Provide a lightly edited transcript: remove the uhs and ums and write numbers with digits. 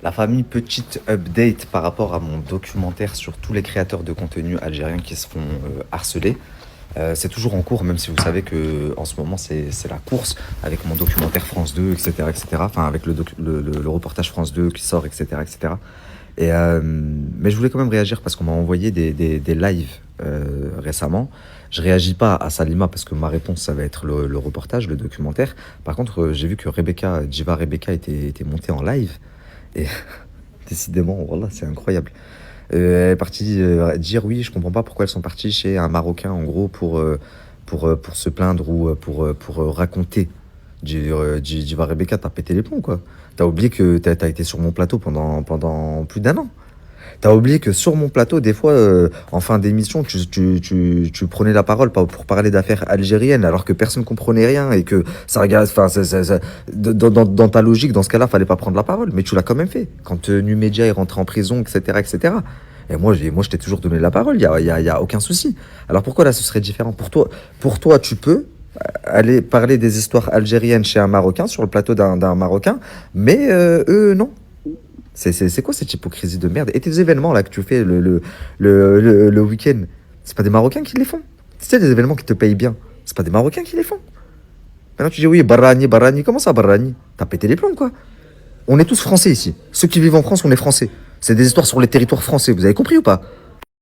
La famille, petite update par rapport à mon documentaire sur tous les créateurs de contenu algériens qui se font harceler. C'est toujours en cours, même si vous savez que en ce moment c'est la course avec mon documentaire France 2, etc., etc. Enfin, avec le reportage France 2 qui sort, etc., etc. Mais je voulais quand même réagir parce qu'on m'a envoyé des lives récemment. Je réagis pas à Salima parce que ma réponse ça va être le reportage, le documentaire. Par contre, j'ai vu que Rebecca, Diva Rebecca était montée en live et décidément, voilà, c'est incroyable. Elle est partie dire oui, je comprends pas pourquoi elles sont parties chez un Marocain en gros pour se plaindre ou pour raconter. Diva Rebecca, t'as pété les plombs quoi. T'as oublié que t'as été sur mon plateau pendant plus d'un an. T'as oublié que sur mon plateau, des fois, en fin d'émission, tu prenais la parole pour parler d'affaires algériennes alors que personne comprenait rien et que ça regarde. Enfin, dans ta logique, dans ce cas-là, fallait pas prendre la parole, mais tu l'as quand même fait. Quand Numedia est rentré en prison, etc., etc. Et moi, je t'ai toujours donné la parole, y a aucun souci. Alors pourquoi là, ce serait différent pour toi, tu peux aller parler des histoires algériennes chez un Marocain, sur le plateau d'un Marocain, mais eux, non. C'est quoi cette hypocrisie de merde? Et tes événements là que tu fais le week-end, c'est pas des Marocains qui les font? C'est des événements qui te payent bien. C'est pas des Marocains qui les font. Maintenant tu dis oui, Barani, Barani, comment ça Barani? T'as pété les plombs quoi. On est tous français ici. Ceux qui vivent en France, on est français. C'est des histoires sur les territoires français, vous avez compris ou pas?